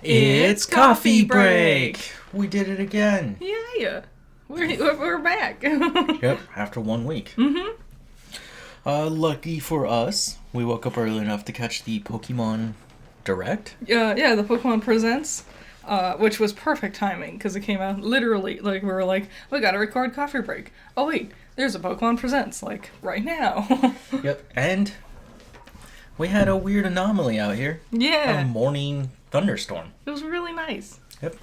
It's coffee break. We did it again. Yeah. We're back. Yep, after 1 week. Mm-hmm. Lucky for us, we woke up early enough to catch the Pokemon Direct. Yeah, the Pokemon Presents, which was perfect timing because it came out literally, we were like, we gotta record coffee break. Oh wait, there's a Pokemon Presents, right now. Yep, and we had a weird anomaly out here. Yeah. A morning thunderstorm. It was really nice. Yep.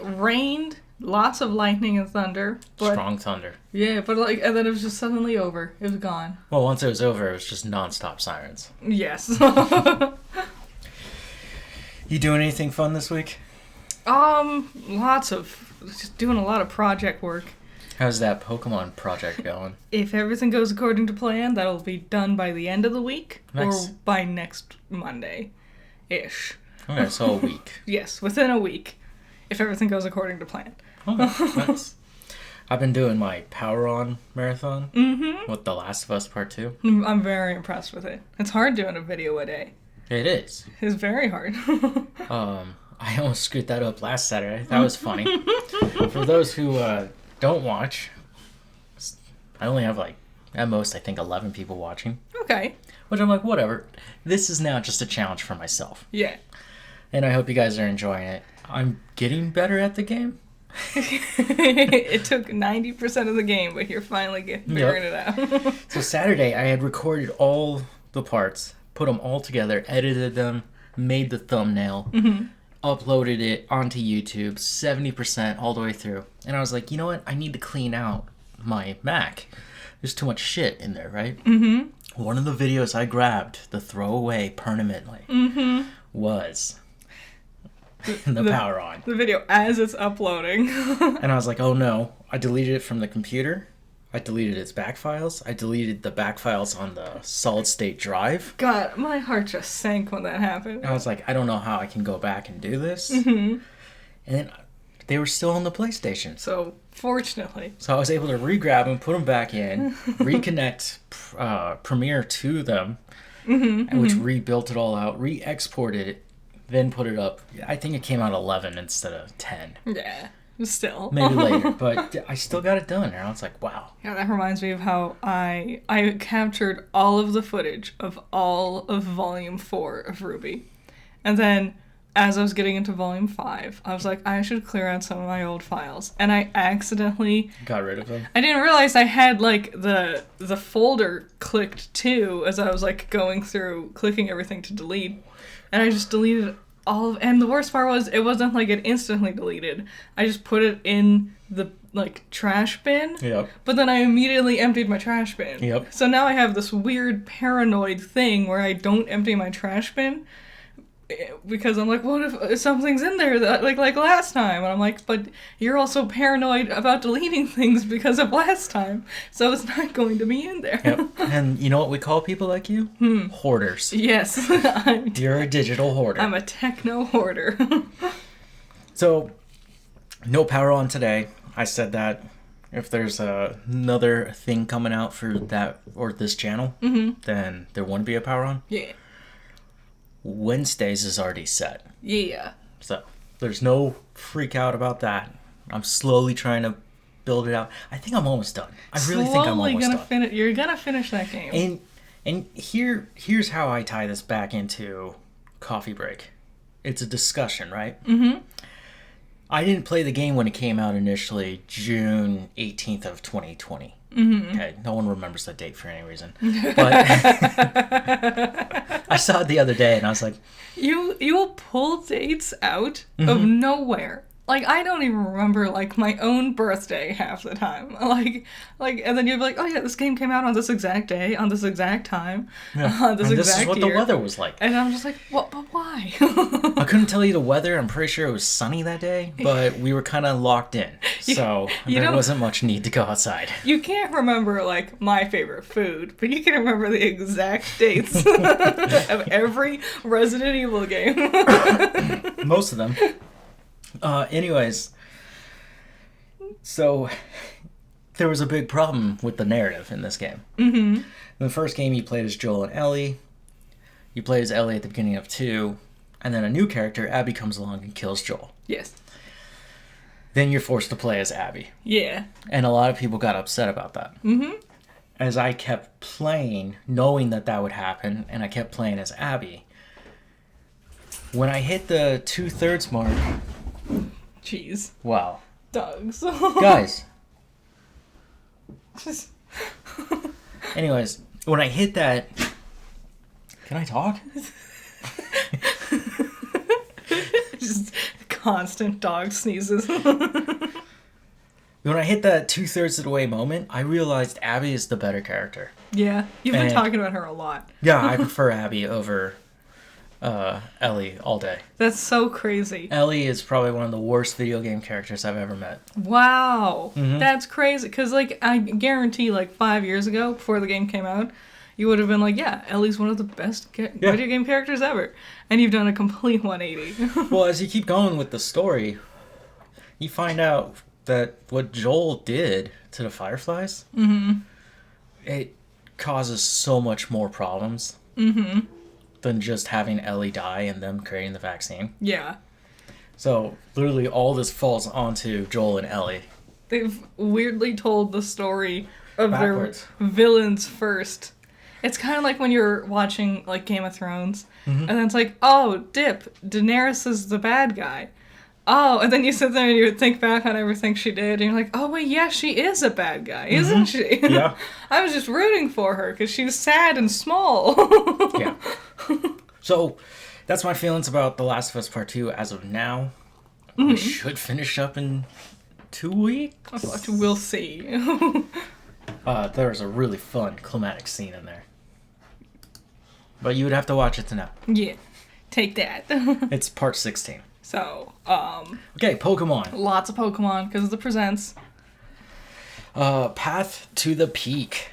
Rained, lots of lightning and thunder. Strong thunder. Yeah, but and then it was just suddenly over. It was gone. Well, once it was over, it was just non-stop sirens. Yes. You doing anything fun this week? Just doing a lot of project work. How's that Pokemon project going? If everything goes according to plan, that'll be done by the end of the week. Nice. Or by next Monday-ish. Okay, so a week. Yes, within a week. If everything goes according to plan. Okay, nice. I've been doing my Power On marathon with The Last of Us Part 2. I'm very impressed with it. It's hard doing a video a day. It is. It's very hard. I almost screwed that up last Saturday. That was funny. For those who don't watch, I only have at most, I think 11 people watching. Okay. Which I'm like, whatever. This is now just a challenge for myself. Yeah. And I hope you guys are enjoying it. I'm getting better at the game. It took 90% of the game, but you're finally figuring it out. So Saturday, I had recorded all the parts, put them all together, edited them, made the thumbnail, uploaded it onto YouTube, 70% all the way through. And I was like, you know what? I need to clean out my Mac. There's too much shit in there, right? Mm-hmm. One of the videos I grabbed to throw away permanently was the Power On. The video as it's uploading. And I was like, oh no. I deleted it from the computer. I deleted its back files. I deleted the back files on the solid state drive. God, my heart just sank when that happened. And I was like, I don't know how I can go back and do this. And then they were still on the PlayStation. So, fortunately. So I was able to re-grab them, put them back in, reconnect Premiere to them, which rebuilt it all out, re-exported it, then put it up. I think it came out 11 instead of 10. Yeah. Still. Maybe later, but I still got it done. And I was like, wow. Yeah, that reminds me of how I captured all of the footage of all of Volume 4 of Ruby. And then, as I was getting into Volume 5, I was like, I should clear out some of my old files. And I accidentally... Got rid of them? I didn't realize I had, the folder clicked, too, as I was, going through, clicking everything to delete. And I just deleted and the worst part was, it wasn't it instantly deleted. I just put it in the, trash bin. Yep. But then I immediately emptied my trash bin. Yep. So now I have this weird paranoid thing where I don't empty my trash bin. Because I'm like, what if something's in there that, like last time? And I'm like, but you're also paranoid about deleting things because of last time. So it's not going to be in there. Yep. And you know what we call people like you? Hoarders. Yes. You're a digital hoarder. I'm a techno hoarder. So, no Power On today. I said that if there's another thing coming out for that or this channel, then there wouldn't be a Power On. Yeah. Wednesdays is already set. Yeah. So, there's no freak out about that. I'm slowly trying to build it out. I think I'm almost done. I really think I'm almost done. You're gonna finish that game. And here's how I tie this back into coffee break. It's a discussion, right? Mm-hmm. I didn't play the game when it came out initially, June 18th of 2020. Mm-hmm. Okay, no one remembers that date for any reason. But I saw it the other day and I was like... You will pull dates out of nowhere. I don't even remember, my own birthday half the time. And then you'd be like, oh yeah, this game came out on this exact day, on this exact time, on this exact year. And this is what the weather was like. And I'm just like, what, but why? I couldn't tell you the weather. I'm pretty sure it was sunny that day, but we were kind of locked in. So there wasn't much need to go outside. You can't remember, my favorite food, but you can remember the exact dates of every Resident Evil game. Most of them. Anyways, so there was a big problem with the narrative in this game. Mm-hmm. In the first game, you played as Joel and Ellie. You played as Ellie at the beginning of 2. and then a new character, Abby, comes along and kills Joel. Yes. Then you're forced to play as Abby. Yeah. And a lot of people got upset about that. Mm-hmm. As I kept playing, knowing that that would happen, and I kept playing as Abby, when I hit the 2/3 mark... Jeez. Wow. Dogs. Guys. Anyways, when I hit that... Can I talk? Just constant dog sneezes. When I hit that 2/3 of the way moment, I realized Abby is the better character. Yeah. You've been And- talking about her a lot. Yeah, I prefer Abby over Ellie all day. That's so crazy. Ellie is probably one of the worst video game characters I've ever met. Wow. Mhm. That's crazy. Because, like, I guarantee, like, 5 years ago, before the game came out, you would have been like, yeah, Ellie's one of the best video game characters ever. And you've done a complete 180. Well, as you keep going with the story, you find out that what Joel did to the Fireflies, it causes so much more problems than just having Ellie die and them creating the vaccine. Yeah. So, literally, all this falls onto Joel and Ellie. They've weirdly told the story of Backwards. their villains first. It's kind of like when you're watching, like, Game of Thrones, and then it's like, oh, dip, Daenerys is the bad guy. Oh, and then you sit there and you think back on everything she did, and you're like, oh, wait, yeah, she is a bad guy, isn't she? Yeah. I was just rooting for her, because she was sad and small. Yeah. So, that's my feelings about The Last of Us Part 2 as of now. We should finish up in 2 weeks. We'll see. There's a really fun climatic scene in there. But you would have to watch it to know. Yeah, take that. It's part 16. So, Okay, Pokemon. lots of Pokemon, because of the presents. Path to the Peak.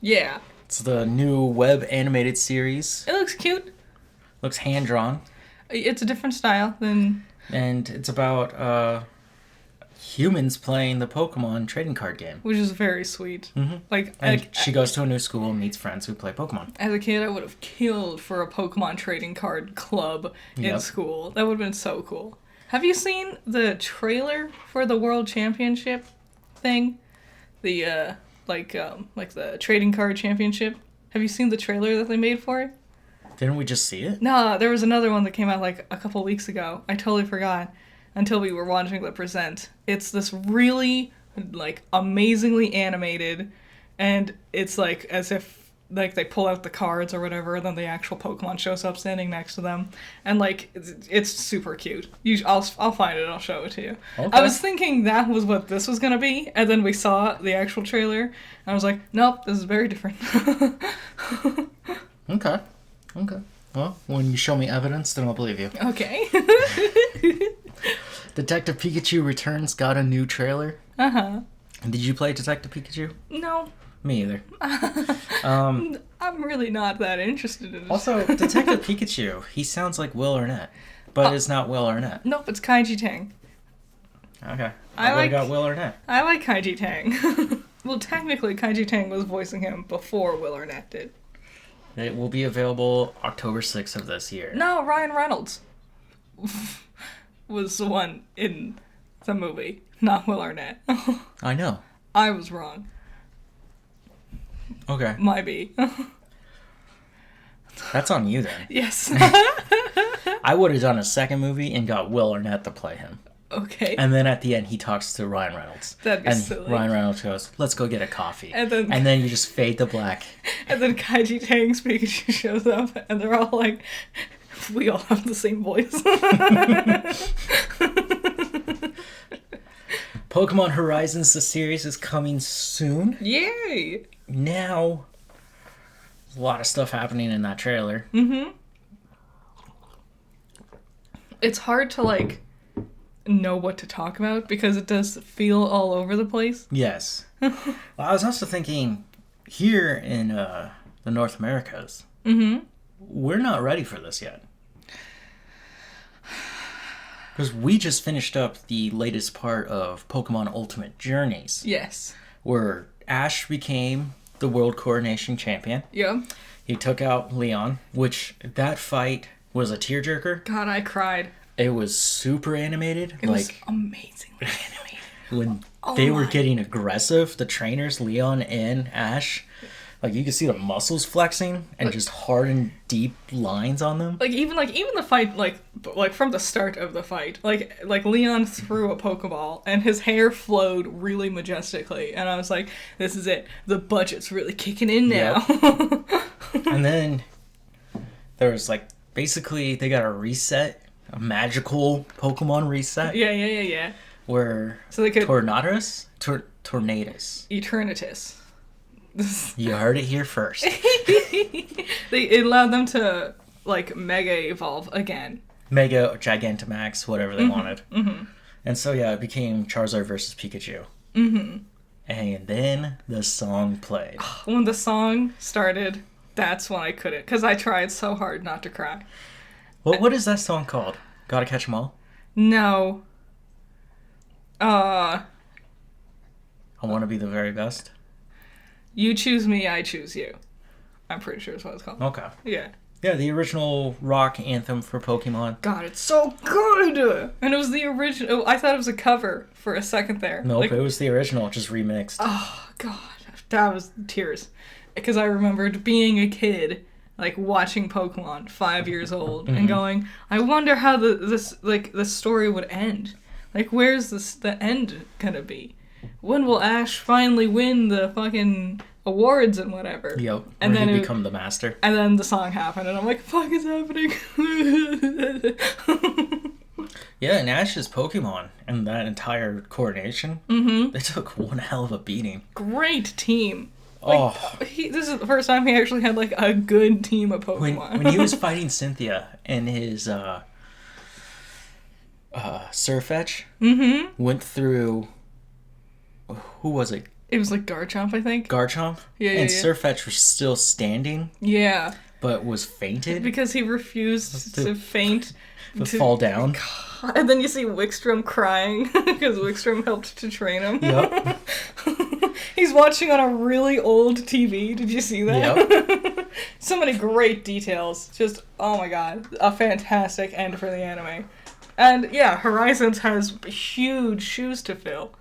Yeah. It's the new web animated series. It looks cute. Looks hand-drawn. It's a different style than... And it's about humans playing the Pokemon trading card game. Which is very sweet. Like, And she goes to a new school and meets friends who play Pokemon. as a kid, I would have killed for a Pokemon trading card club in Yep. school. That would have been so cool. Have you seen the trailer for the World Championship thing? The, like the trading card championship? Have you seen the trailer that they made for it? Didn't we just see it? No, there was another one that came out like a couple weeks ago. I totally forgot until we were watching the present. It's this really like amazingly animated, and it's like as if like they pull out the cards or whatever, and then the actual Pokemon shows up standing next to them, and like it's super cute. I'll find it. I'll show it to you. Okay. I was thinking that was what this was gonna be, and then we saw the actual trailer, and I was like, nope, this is very different. Okay. Okay. Well, when you show me evidence, then I'll believe you. Okay. Detective Pikachu Returns got a new trailer. Uh-huh. Did you play Detective Pikachu? No, Me either. I'm really not that interested in it. Also, Detective Pikachu, he sounds like Will Arnett, but it's not Will Arnett. Nope, it's Kaiji Tang. Okay. I I like- got Will Arnett. I like Kaiji Tang. Well, technically, Kaiji Tang was voicing him before Will Arnett did. It will be available October 6th of this year. No, Ryan Reynolds was the one in the movie, not Will Arnett. I know. I was wrong. Okay. My B. That's on you then. Yes. I would have done a second movie and got Will Arnett to play him. Okay. And then at the end, he talks to Ryan Reynolds. That'd be and silly. Ryan Reynolds goes, let's go get a coffee. And then- you just fade to black. And then Kaiji Tang's Pikachu shows up, and they're all like, we all have the same voice. Pokemon Horizons, the series, is coming soon. Yay! Now, there's a lot of stuff happening in that trailer. It's hard to, like, know what to talk about because it does feel all over the place. Yes. Well, I was also thinking, here in the North Americas, we're not ready for this yet. Because we just finished up the latest part of Pokemon Ultimate Journeys, Yes. where Ash became the World Coronation Champion. Yeah. He took out Leon, which that fight was a tearjerker. God, I cried. It was super animated. It was amazingly animated. When they were getting aggressive, the trainers, Leon and Ash, like you could see the muscles flexing and just hard and deep lines on them. Even the fight, like from the start of the fight, like Leon threw a Pokeball and his hair flowed really majestically, and I was like, this is it. The budget's really kicking in now. Yep. And then there was like basically they got a reset, a magical Pokemon reset. Yeah. Where So they could Tornadus. Eternatus. You heard it here first. It allowed them to like mega evolve again. Mega, Gigantamax, whatever they wanted. Mm-hmm. And so yeah, it became Charizard versus Pikachu. Mm-hmm. And then the song played. When the song started, that's when I couldn't, because I tried so hard not to cry. Well, what is that song called? Gotta Catch 'Em All? No. I Want to Be the Very Best? You choose me, I choose you. I'm pretty sure that's what it's called. Okay. Yeah. Yeah, the original rock anthem for Pokemon. God, it's so good! And it was the original. I thought it was a cover for a second there. Nope, it was the original, just remixed. Oh, God. That was tears. Because I remembered being a kid, like, watching Pokemon, 5 years old, and going, I wonder how the story would end. Like, where's the end gonna be? When will Ash finally win the fucking awards and whatever? Yep. And then he become the master. And then the song happened, and I'm like, fuck is happening? Yeah, and Ash's Pokemon and that entire coordination, they took one hell of a beating. Great team. Like, This is the first time he actually had, like, a good team of Pokemon. When he was fighting Cynthia and his Sirfetch'd went through... Who was it? It was like Garchomp, I think. Garchomp? And Sirfetch'd was still standing. Yeah. But was fainted. Because he refused to faint. To fall down. God. And then you see Wickstrom crying because Wickstrom helped to train him. Yep. He's watching on a really old TV. Did you see that? Yep. So many great details. Just, oh my god. A fantastic end for the anime. And yeah, Horizons has huge shoes to fill.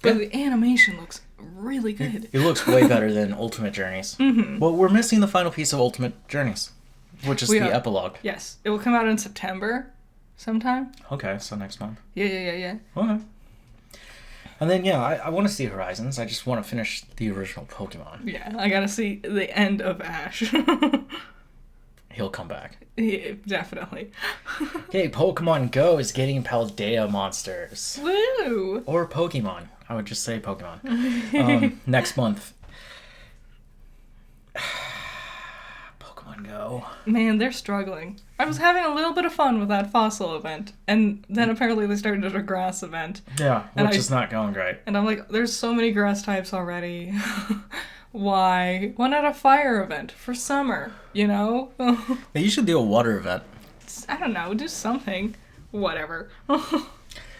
But the animation looks really good. It looks way better than Ultimate Journeys. Mm-hmm. Well, we're missing the final piece of Ultimate Journeys, which is the epilogue. Yes. It will come out in September sometime. Okay, so next month. Yeah. Okay. And then, I want to see Horizons. I just want to finish the original Pokemon. Yeah, I gotta see the end of Ash. He'll come back. Yeah, definitely. Okay, Pokemon Go is getting Paldea monsters. Woo! Or Pokemon. I would just say Pokemon. Next month. Pokemon Go. Man, they're struggling. I was having a little bit of fun with that fossil event, and then apparently they started a grass event. Yeah, which is not going great. And I'm like, there's so many grass types already. Why? Why not a fire event for summer, you know? They usually do a water event. I don't know, do something. Whatever.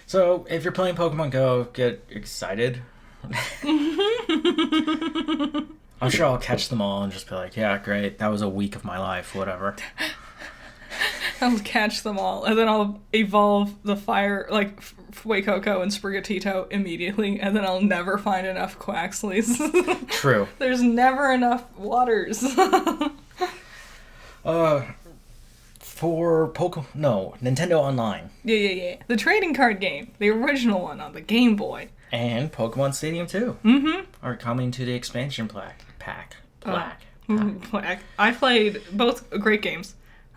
So, if you're playing Pokemon Go, get excited. I'm sure I'll catch them all and just be like, yeah, great, that was a week of my life, whatever. I'll catch them all, and then I'll evolve the fire, like, Fuecoco and Sprigatito immediately, and then I'll never find enough Quaxleys. True. There's never enough waters. For Nintendo Online. Yeah. The trading card game, the original one on the Game Boy. And Pokemon Stadium 2 are coming to the expansion pack. I played both great games.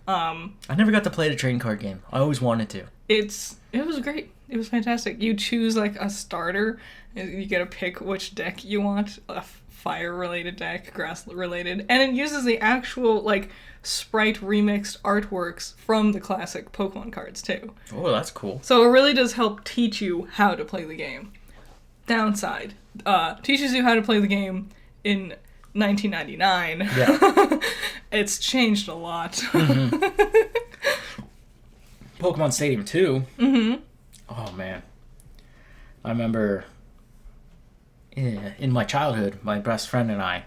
I never got to play the trading card game. I always wanted to. It was great. It was fantastic. You choose like a starter, and you get to pick which deck you want. A fire-related deck, grass-related, and it uses the actual like sprite remixed artworks from the classic Pokemon cards too. Oh, that's cool. So it really does help teach you how to play the game. Downside, teaches you how to play the game in 1999. Yeah. It's changed a lot. Pokemon Stadium 2. Oh, man. I remember in my childhood, my best friend and I,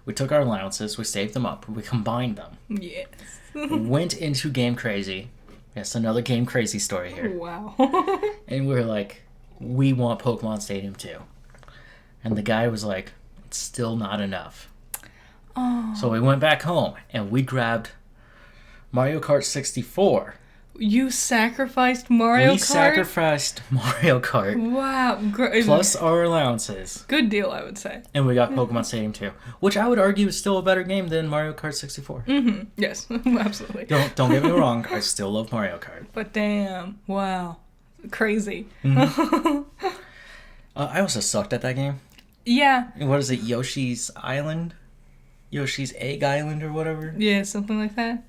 We took our allowances, we saved them up, we combined them. Yes. Went into Game Crazy. Yes, another Game Crazy story here. Wow. And we were like, we want Pokemon Stadium 2. And the guy was like, it's still not enough. Oh. So we went back home and we grabbed Mario Kart 64. You sacrificed Mario Kart? We sacrificed Mario Kart. Wow. Plus our allowances. Good deal, I would say. And we got Pokemon Stadium 2. Which I would argue is still a better game than Mario Kart 64. Mm-hmm. Yes, absolutely. Don't get me wrong. I still love Mario Kart. But damn. Wow. Crazy. Mm-hmm. I also sucked at that game. Yeah. What is it? Yoshi's Island? Yoshi's Egg Island or whatever? Yeah, something like that.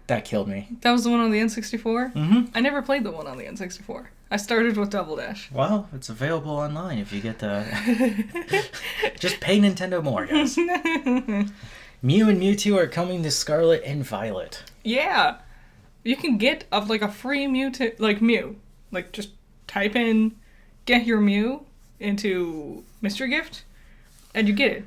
That killed me. That was the one on the N64? Mm-hmm. I never played the one on the N64. I started with Double Dash. Well, it's available online if you get the... Just pay Nintendo more, guys. Mew and Mewtwo are coming to Scarlet and Violet. Yeah. You can get a free Mewtwo, Mew. Just type in get your Mew into Mystery Gift and you get it.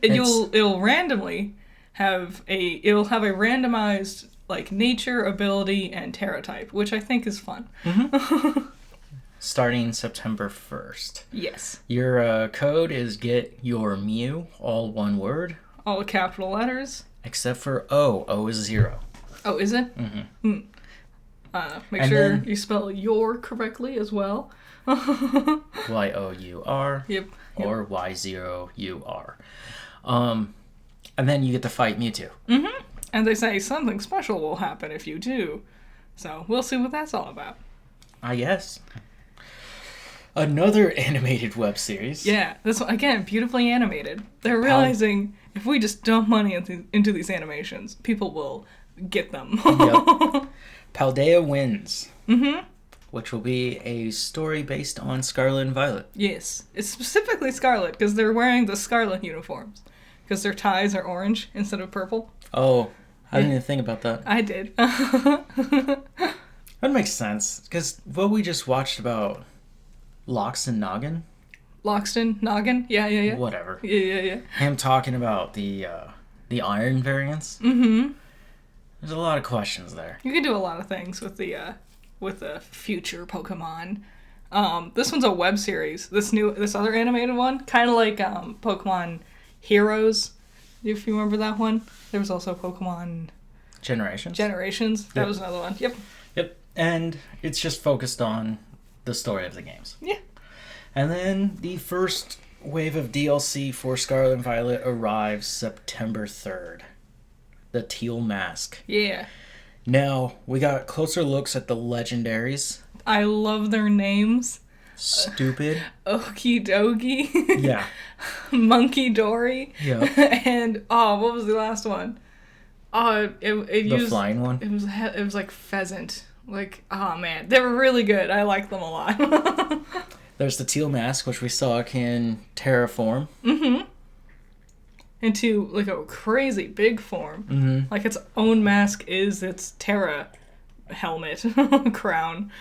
And it'll randomly have a randomized nature, ability, and Terra type, which I think is fun. Mm-hmm. Starting September 1st. Yes. Your code is get your Mew, all one word. All capital letters. Except for O. O is 0. Oh, is it? Mm-hmm. Make sure you spell your correctly as well. Y-O-U-R. Yep. Or Y-0-U-R. And then you get to fight Mewtwo. Mm-hmm. And they say something special will happen if you do. So we'll see what that's all about. I guess. Another animated web series. Yeah, this one, again, beautifully animated. They're realizing if we just dump money into these animations, people will get them. Yep. Paldea Wins. Mm-hmm. Which will be a story based on Scarlet and Violet. Yes. It's specifically Scarlet, because they're wearing the Scarlet uniforms. Because their ties are orange instead of purple. Oh, I didn't even think about that. I did. That makes sense. Because what we just watched about Lox and Noggin? Loxton? Noggin? Yeah. Whatever. Yeah. Him talking about the iron variants. Mm-hmm. There's a lot of questions there. You can do a lot of things with the future Pokemon. This one's a web series. This other animated one, kind of like Pokemon Heroes, if you remember that one. There was also Pokemon Generations. That was another one. Yep. And it's just focused on the story of the games. Yeah. And then the first wave of DLC for Scarlet and Violet arrives September 3rd. The Teal Mask. Yeah. Now, we got closer looks at the legendaries. I love their names. Stupid. Okie dokie. Yeah. Monkey Dory. Yeah. And, what was the last one? The flying one? It was like pheasant. Man. They were really good. I like them a lot. There's the Teal Mask, which we saw can terraform. Mm-hmm. Into a crazy big form. Mm-hmm. Its own mask is its Terra helmet, crown,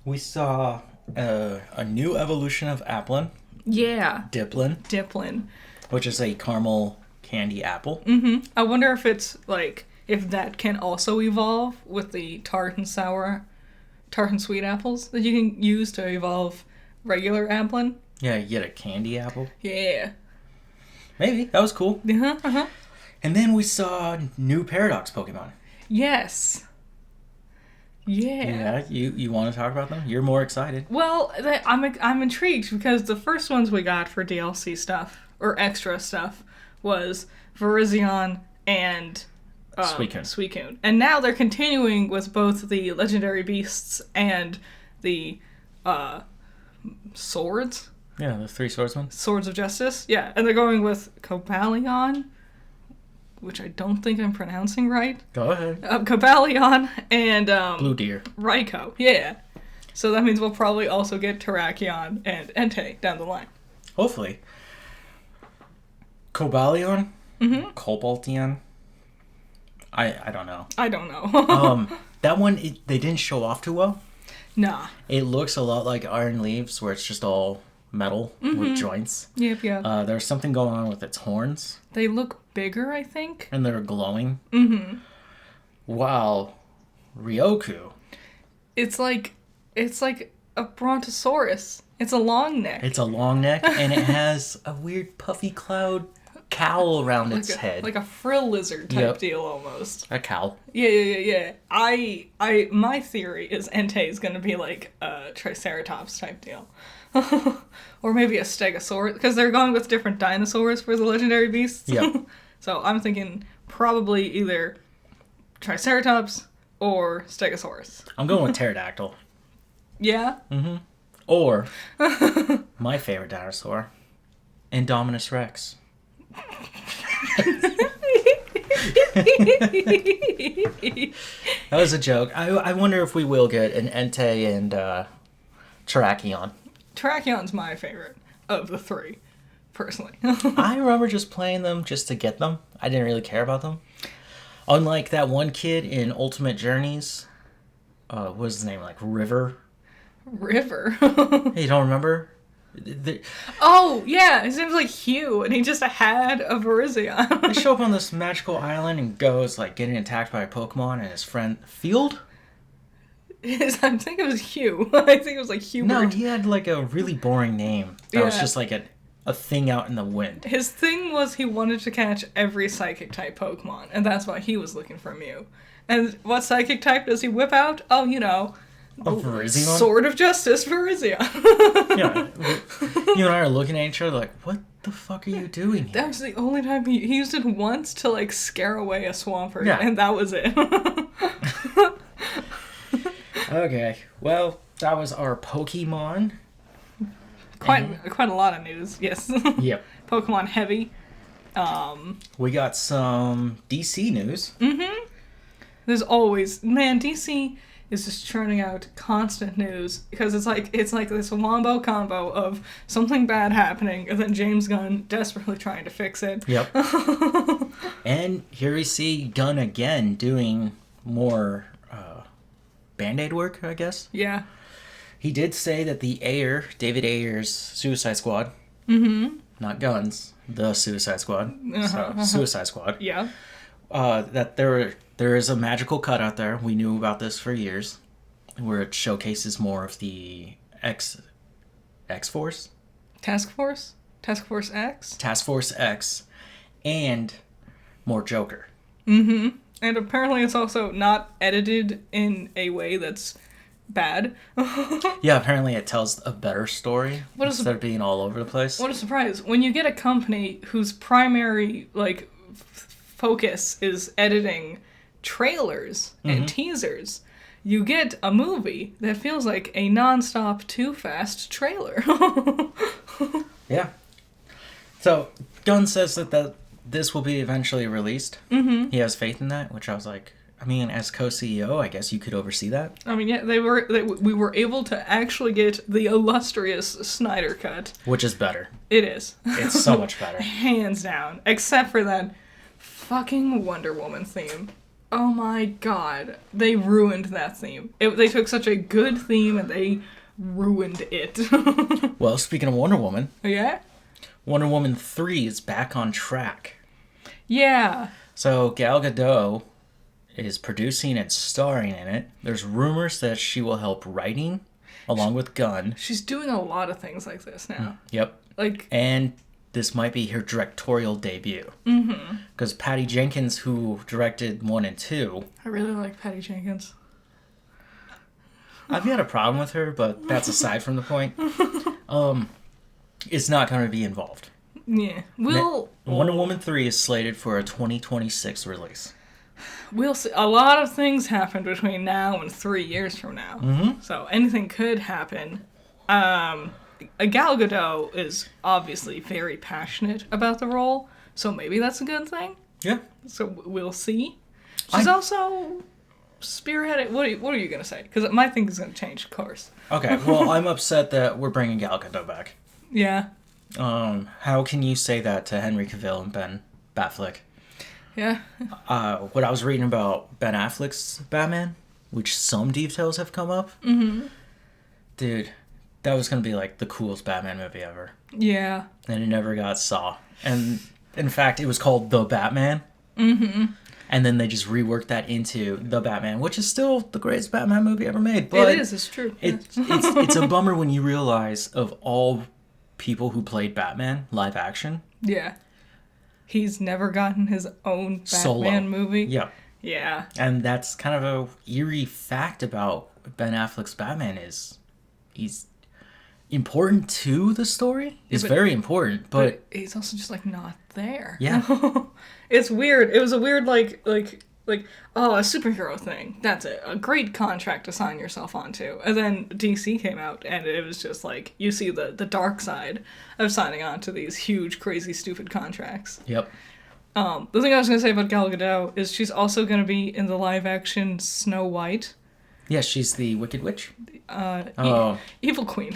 We saw a new evolution of Applin. Yeah. Diplin. Which is a caramel candy apple. Mm-hmm. I wonder if it's if that can also evolve with the tart and sweet apples that you can use to evolve regular Applin. Yeah, you get a candy apple. Yeah. Maybe. That was cool. Uh-huh. And then we saw new Paradox Pokemon. Yes. Yeah. Yeah, you want to talk about them? You're more excited. Well, I'm intrigued because the first ones we got for DLC stuff, or extra stuff, was Virizion and Suicune. And now they're continuing with both the legendary beasts and the swords. Yeah, the 3 swordsmen. Swords of Justice. Yeah, and they're going with Cobalion, which I don't think I'm pronouncing right. Go ahead. Cobalion and Blue Deer. Raikou. Yeah. So that means we'll probably also get Terrakion and Entei down the line. Hopefully. Cobalion? Mm-hmm. Cobaltion? I don't know. I don't know. That one, they didn't show off too well. Nah. It looks a lot like Iron Leaves, where it's just all metal with joints. Yep, yeah. There's something going on with its horns. They look bigger, I think. And they're glowing. Mm-hmm. While Ryoku... It's like a brontosaurus. It's a long neck. It's a long neck, and it has a weird puffy cloud cowl around its head. Like a frill lizard type deal almost. A cowl. Yeah. My theory is Entei is going to be like a Triceratops type deal. Or maybe a Stegosaurus, because they're going with different dinosaurs for the legendary beasts. Yep. So I'm thinking probably either Triceratops or Stegosaurus. I'm going with pterodactyl. Yeah? Mm-hmm. Or, my favorite dinosaur, Indominus Rex. That was a joke. I wonder if we will get an Entei and Terrakion. Terrakion's my favorite of the three, personally. I remember just playing them just to get them. I didn't really care about them. Unlike that one kid in Ultimate Journeys, what was his name? Like River? Hey, you don't remember? Oh, yeah, his name's like Hugh, and he just had a Virizion. They show up on this magical island and goes like getting attacked by a Pokemon and his friend Field? I think it was Hugh. I think it was like Hubert. No, he had like a really boring name. That was just like a thing out in the wind. His thing was he wanted to catch every psychic type Pokemon, and that's why he was looking for Mew. And what psychic type does he whip out? Oh, you know. A Virizion? Sword of Justice Virizion. Yeah. You and I are looking at each other like, what the fuck are you doing here? That was the only time he used it once to like scare away a Swampert, yeah. And that was it. Okay, well, that was our Pokemon. Quite a lot of news, yes. Yep. Pokemon heavy. We got some DC news. Mm-hmm. There's always... Man, DC is just churning out constant news because it's like this wombo combo of something bad happening and then James Gunn desperately trying to fix it. Yep. And here we see Gunn again doing more Band-Aid work, I guess. Yeah. He did say that the David Ayer's Suicide Squad, not Gunn's, the Suicide Squad, Suicide Squad. Yeah. That there is a magical cut out there. We knew about this for years, where it showcases more of the X-Force? Task Force X? Task Force X, and more Joker. Mm-hmm. And apparently it's also not edited in a way that's bad. Yeah, apparently it tells a better story instead of being all over the place. What a surprise. When you get a company whose primary, like, focus is editing trailers and teasers, you get a movie that feels like a non-stop Too Fast trailer. Yeah. So, Gunn says that this will be eventually released. Mm-hmm. He has faith in that, which I was like, I mean, as co-CEO, I guess you could oversee that. I mean, yeah, we were able to actually get the illustrious Snyder Cut. Which is better. It is. It's so much better. Hands down. Except for that fucking Wonder Woman theme. Oh my god. They ruined that theme. They took such a good theme and they ruined it. Well, speaking of Wonder Woman. Yeah? Wonder Woman 3 is back on track. Yeah. So Gal Gadot is producing and starring in it. There's rumors that she will help writing along with Gunn. She's doing a lot of things like this now. Yep. And this might be her directorial debut. Mm-hmm. Because Patty Jenkins, who directed 1 and 2... I really like Patty Jenkins. I've got a problem with her, but that's aside from the point. Is not going to be involved. Yeah. Wonder Woman 3 is slated for a 2026 release. We'll see. A lot of things happen between now and 3 years from now. Mm-hmm. So anything could happen. Gal Gadot is obviously very passionate about the role, so maybe that's a good thing. Yeah. So we'll see. She's also spearheaded... What are you going to say? Because my thing is going to change, of course. Okay, well, I'm upset that we're bringing Gal Gadot back. Yeah. How can you say that to Henry Cavill and Ben Affleck? Yeah. What I was reading about Ben Affleck's Batman, which some details have come up. Mm-hmm. Dude, that was going to be like the coolest Batman movie ever. Yeah. And it never got saw. And in fact, it was called The Batman. Mm-hmm. And then they just reworked that into The Batman, which is still the greatest Batman movie ever made. But it is, it's true. It's a bummer when you realize of all people who played Batman live action. Yeah. He's never gotten his own Batman movie. Yeah. Yeah. And that's kind of a eerie fact about Ben Affleck's Batman is he's important to the story. He's very important, but he's also just like not there. Yeah. It's weird. It was a weird like a superhero thing. That's it. A great contract to sign yourself onto. And then DC came out and it was just like you see the dark side of signing on to these huge, crazy, stupid contracts. Yep. The thing I was going to say about Gal Gadot is she's also going to be in the live-action Snow White. Yeah, she's the Wicked Witch. Evil Queen.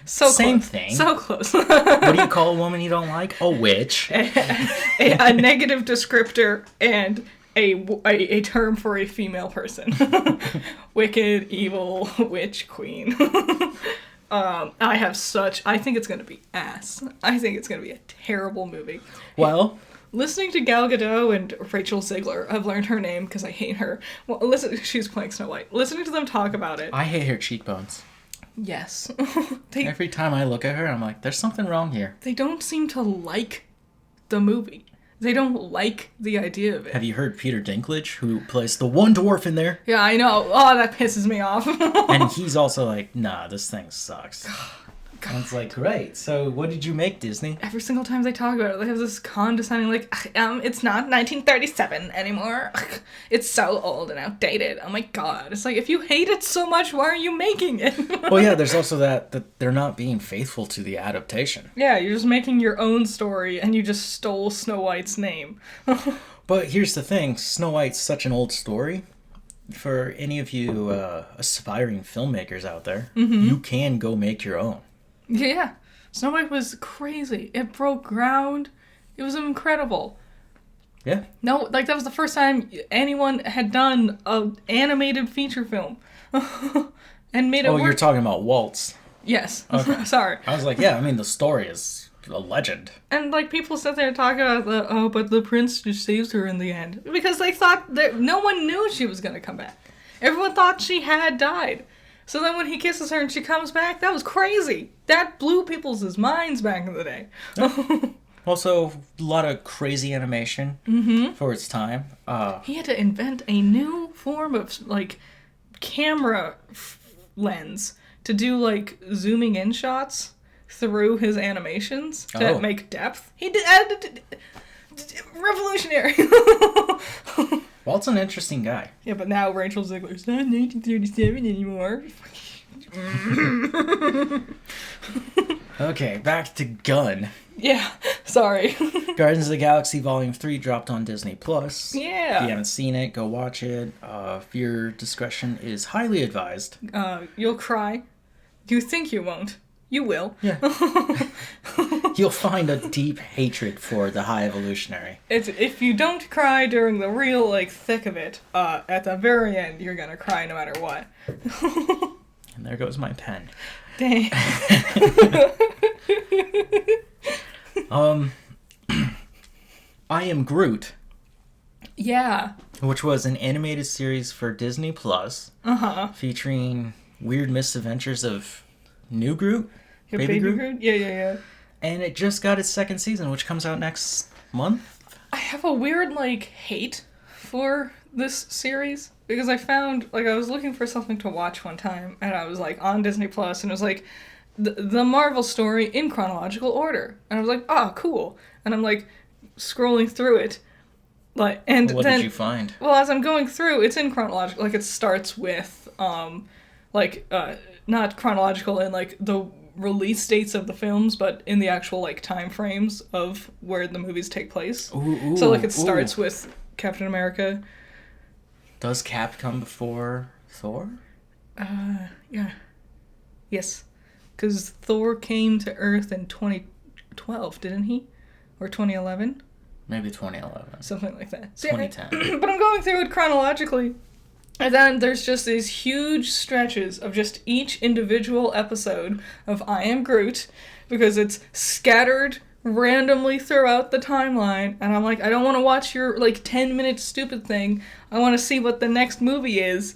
Same close. thing. So close. What do you call a woman you don't like? A witch. a negative descriptor and a term for a female person. Wicked, evil, witch, queen. I think it's going to be ass. I think it's going to be a terrible movie. Well, listening to Gal Gadot and Rachel Zegler, I've learned her name because I hate her. Well, listen, she's playing Snow White. Listening to them talk about it. I hate her cheekbones. Yes. Every time I look at her, I'm like, there's something wrong here. They don't seem to like the movie. They don't like the idea of it. Have you heard Peter Dinklage, who plays the one dwarf in there? Yeah, I know. Oh, that pisses me off. And he's also like, nah, this thing sucks. And it's like, great. So what did you make, Disney? Every single time they talk about it, they have this condescending, like, it's not 1937 anymore. It's so old and outdated. Oh my god. It's like, if you hate it so much, why are you making it? Well, yeah, there's also that they're not being faithful to the adaptation. Yeah, you're just making your own story, and you just stole Snow White's name. But here's the thing. Snow White's such an old story. For any of you aspiring filmmakers out there, you can go make your own. Yeah, Snow White was crazy. It broke ground. It was incredible. Yeah. No, like that was the first time anyone had done an animated feature film, and made it. You're talking about Waltz. Yes. Okay. Sorry. I was like, yeah. I mean, the story is a legend. And like people sit there and talk about but the prince just saves her in the end because they thought that no one knew she was gonna come back. Everyone thought she had died. So then when he kisses her and she comes back, that was crazy. That blew people's minds back in the day. Also, a lot of crazy animation for its time. He had to invent a new form of, like, camera lens to do, like, zooming in shots through his animations to make depth. He did revolutionary. Walt's an interesting guy. Yeah, but now Rachel Zegler's not 1937 anymore. Okay, back to Gun. Yeah, sorry. Guardians of the Galaxy Volume 3 dropped on Disney+. Plus. Yeah. If you haven't seen it, go watch it. Your discretion is highly advised. You'll cry. You think you won't. You will. Yeah. You'll find a deep hatred for the High Evolutionary. If you don't cry during the real, like, thick of it, at the very end, you're gonna cry no matter what. And there goes my pen. Dang. I Am Groot. Yeah. Which was an animated series for Disney Plus. Featuring weird misadventures of New Groot? Baby Groot? Yeah. And it just got its second season, which comes out next month. I have a weird, like, hate for this series. Because I found, like, I was looking for something to watch one time. And I was, like, on Disney Plus. And it was, like, the Marvel story in chronological order. And I was like, oh, cool. And I'm, like, scrolling through it. Like, and what then, did you find? Well, as I'm going through, it's in chronological. Like, it starts with, not chronological in, like, the release dates of the films, but in the actual, like, time frames of where the movies take place. So, like, it starts with Captain America. Does Cap come before Thor? Yeah. Yes. Because Thor came to Earth in 2012, didn't he? Or 2011? Maybe 2011. Something like that. 2010. But I'm going through it chronologically. And then there's just these huge stretches of just each individual episode of I Am Groot, because it's scattered randomly throughout the timeline, and I'm like, I don't want to watch your, 10-minute stupid thing. I want to see what the next movie is.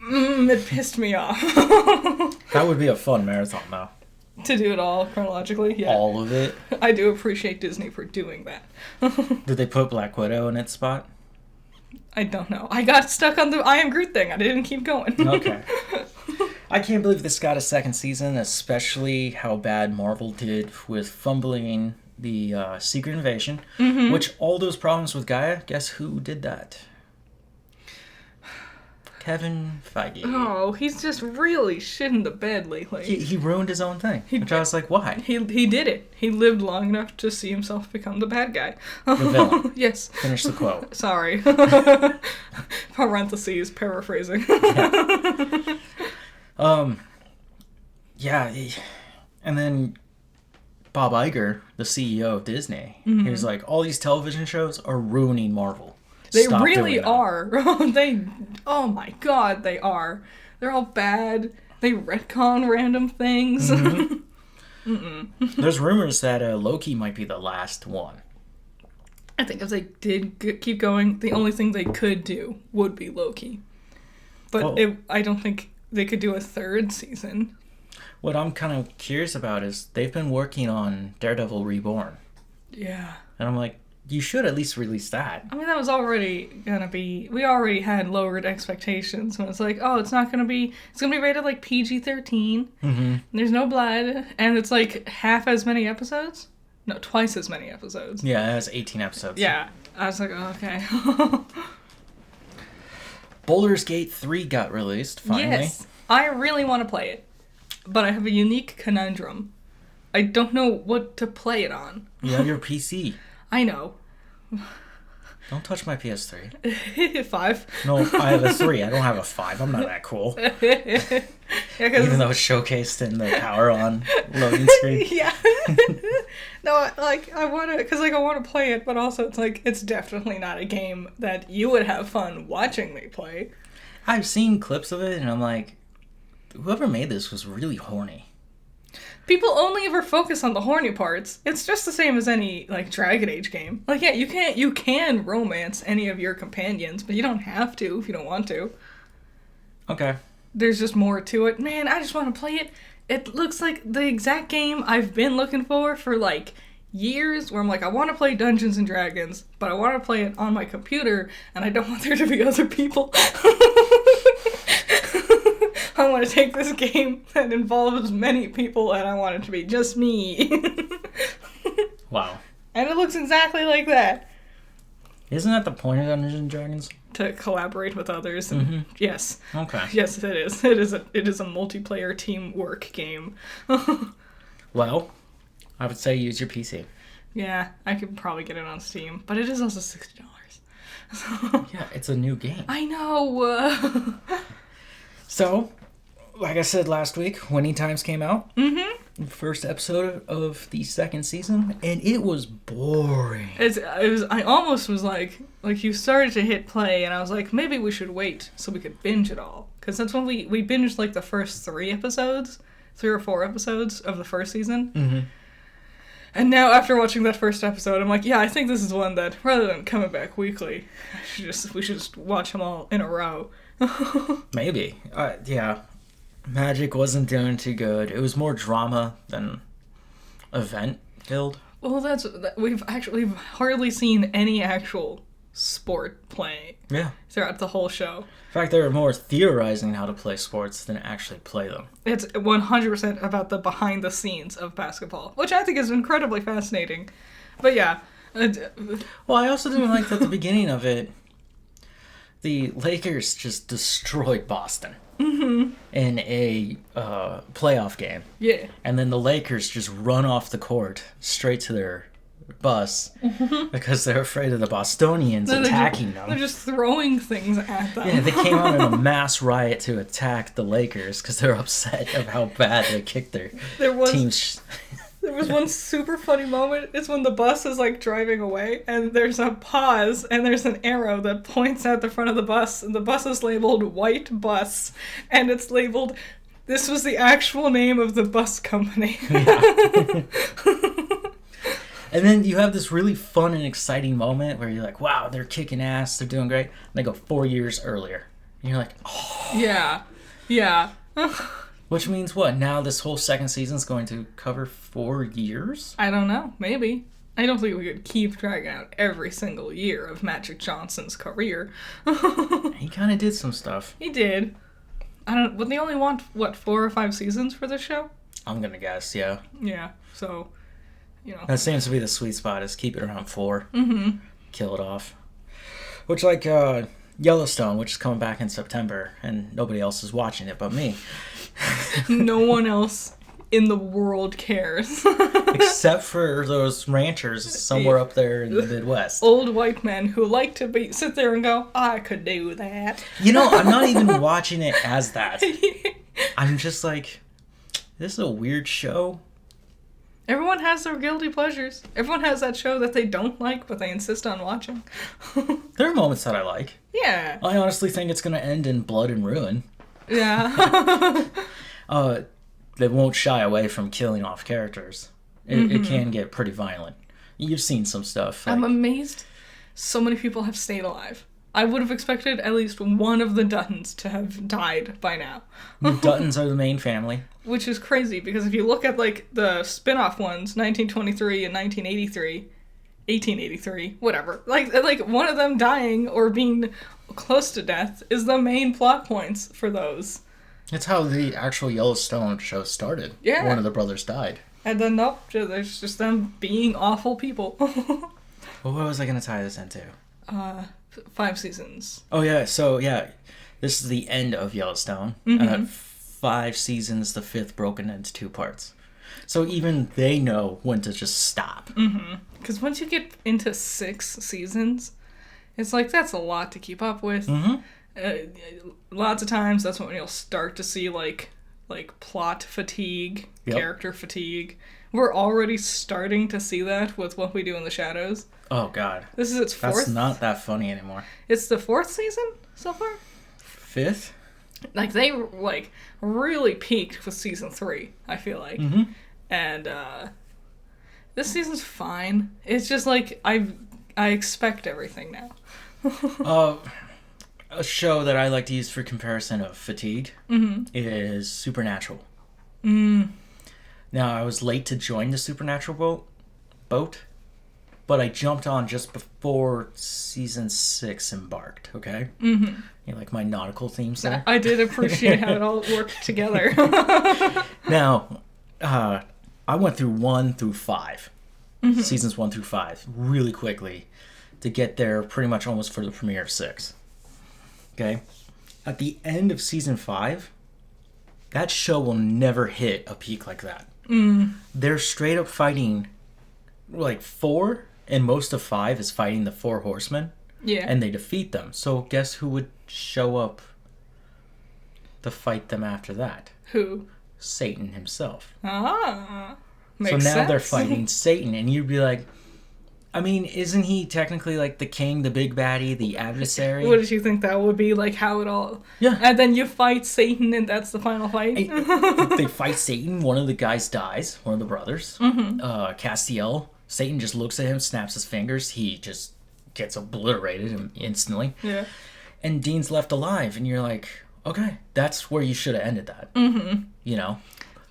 It pissed me off. That would be a fun marathon, though. To do it all chronologically, yeah. All of it? I do appreciate Disney for doing that. Did they put Black Widow in its spot? I don't know. I got stuck on the I Am Groot thing. I didn't keep going. Okay. I can't believe this got a second season, especially how bad Marvel did with fumbling the Secret Invasion, which all those problems with Gaia, guess who did that? Kevin Feige. Oh, he's just really shitting the bed lately. He ruined his own thing, which I was like, why? He did it. He lived long enough to see himself become the bad guy. The villain. Yes. Finish the quote. Sorry. Parentheses, paraphrasing. Yeah. And then Bob Iger, the CEO of Disney, he was like, all these television shows are ruining Marvel. They Stop really are. Oh my god, they are. They're all bad. They retcon random things. There's rumors that Loki might be the last one. I think if they did keep going, the only thing they could do would be Loki. But I don't think they could do a third season. What I'm kind of curious about is they've been working on Daredevil Reborn. Yeah. And I'm like, you should at least release that. I mean, that was already gonna be... We already had lowered expectations when it's like, oh, it's gonna be rated like PG-13. Mm-hmm. There's no blood. And it's like half as many episodes? No, twice as many episodes. Yeah, it has 18 episodes. Yeah. I was like, oh, okay. Baldur's Gate 3 got released, finally. Yes. I really want to play it. But I have a unique conundrum. I don't know what to play it on. You have your PC. I know. Don't touch my PS3. 5. No, I have a 3. I don't have a 5. I'm not that cool. Yeah, even though it's showcased in the power on loading screen. Yeah. No, I want to, because I want to play it, but also it's definitely not a game that you would have fun watching me play. I've seen clips of it, and I'm like, whoever made this was really horny. People only ever focus on the horny parts. It's just the same as any, Dragon Age game. Yeah, you can romance any of your companions, but you don't have to if you don't want to. Okay. There's just more to it. Man, I just want to play it. It looks like the exact game I've been looking for years, where I'm like, I want to play Dungeons and Dragons, but I want to play it on my computer, and I don't want there to be other people. I want to take this game that involves many people, and I want it to be just me. Wow. And it looks exactly like that. Isn't that the point of Dungeons and Dragons? To collaborate with others. And yes. Okay. Yes, it is. It is a multiplayer teamwork game. Well, I would say use your PC. Yeah, I could probably get it on Steam, but it is also $60. Yeah, it's a new game. I know. So, like I said last week, Winning Times came out. Mm-hmm. First episode of the second season, and it was boring. I almost was like you started to hit play, and I was like, maybe we should wait so we could binge it all. Because that's when we binged the first 3 or 4 episodes of the first season. Mm-hmm. And now, after watching that first episode, I'm like, yeah, I think this is one that, rather than coming back weekly, we should just watch them all in a row. Maybe. Yeah. Magic wasn't doing too good. It was more drama than event filled. Well, we've hardly seen any actual sport playing. Yeah. Throughout the whole show. In fact, they were more theorizing how to play sports than actually play them. It's 100% about the behind the scenes of basketball, which I think is incredibly fascinating. But yeah. Well, I also didn't like that at the beginning of it, the Lakers just destroyed Boston. Mm-hmm. In a playoff game. Yeah. And then the Lakers just run off the court straight to their bus because they're afraid of the Bostonians attacking them. They're just throwing things at them. Yeah, they came out in a mass riot to attack the Lakers because they're upset of how bad they kicked their teams. There was one super funny moment. It's when the bus is like driving away and there's a pause and there's an arrow that points at the front of the bus and the bus is labeled White Bus and it's labeled, this was the actual name of the bus company. Yeah. And then you have this really fun and exciting moment where you're like, wow, they're kicking ass, they're doing great. And they go 4 years earlier. And you're like, oh. Yeah. Yeah. Which means what? Now this whole second season's going to cover 4 years? I don't know. Maybe. I don't think we could keep dragging out every single year of Magic Johnson's career. He kind of did some stuff. He did. Would they only want, 4 or 5 seasons for this show? I'm going to guess, yeah. Yeah, so, That seems to be the sweet spot, is keep it around 4. Mm-hmm. Kill it off. Which, like, Yellowstone, which is coming back in September, and nobody else is watching it but me. No one else in the world cares. Except for those ranchers somewhere up there in the Midwest. Old white men who like to sit there and go, I could do that. I'm not even watching it as that. I'm just like, this is a weird show. Everyone has their guilty pleasures. Everyone has that show that they don't like, but they insist on watching. There are moments that I like. Yeah. I honestly think it's going to end in blood and ruin. Yeah. They won't shy away from killing off characters. It can get pretty violent. You've seen some stuff. I'm amazed so many people have stayed alive. I would have expected at least one of the Duttons to have died by now. The Duttons are the main family. Which is crazy, because if you look at, like, the spin-off ones, 1923 and 1883, whatever. Like one of them dying or being close to death is the main plot points for those. It's how the actual Yellowstone show started. Yeah. One of the brothers died. And then, nope, there's just them being awful people. Well, what was I going to tie this into? 5 seasons. Oh, yeah. So, yeah, this is the end of Yellowstone. 5 seasons, the 5th broken into 2 parts. So even they know when to just stop. Because once you get into 6 seasons, it's like, that's a lot to keep up with. Lots of times, that's when you'll start to see, like plot fatigue, character fatigue. We're already starting to see that with What We Do in the Shadows. Oh, God. This is its 4th. That's not that funny anymore. It's the 4th season so far? 5th? Like, they, really peaked with season 3, I feel like. And, this season's fine. It's just, like, I expect everything now. A show that I like to use for comparison of fatigue is Supernatural. Now, I was late to join the Supernatural boat, but I jumped on just before season 6 embarked, okay? Like my nautical themes there? I did appreciate how it all worked together. Now, I went through 1 through 5, seasons 1 through 5, really quickly to get there pretty much almost for the premiere of 6. Okay? At the end of season 5, that show will never hit a peak like that. They're straight up fighting, 4, and most of 5 is fighting the 4 horsemen. Yeah. And they defeat them. So guess who would show up to fight them after that? Who? Satan himself. Makes so now sense. they're fighting Satan, and you'd be like, I mean, isn't he technically like the king, the big baddie, the adversary? What did you think that would be? Like, how it all... Yeah. And then you fight Satan, and that's the final fight? They fight Satan, one of the guys dies, one of the brothers. Castiel, Satan just looks at him, snaps his fingers, he just gets obliterated instantly. Yeah. And Dean's left alive, and you're like, okay, that's where you should have ended that.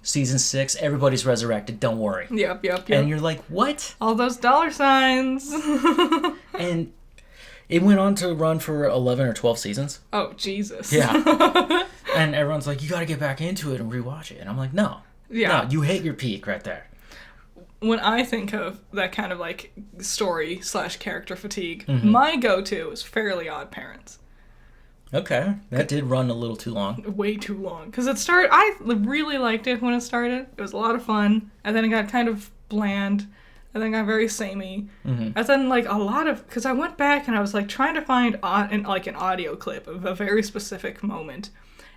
Season 6, everybody's resurrected, don't worry. Yep. And you're like, what? All those dollar signs. And it went on to run for 11 or 12 seasons. Oh, Jesus. Yeah. And everyone's like, you gotta get back into it and rewatch it. And I'm like, no. Yeah. No, you hit your peak right there. When I think of that kind of, story / character fatigue, my go-to is Fairly Odd Parents. Okay. That did run a little too long. Way too long. Because I really liked it when it started. It was a lot of fun. And then it got kind of bland. And then it got very samey. And then, a lot of... Because I went back and I was, trying to find an audio clip of a very specific moment.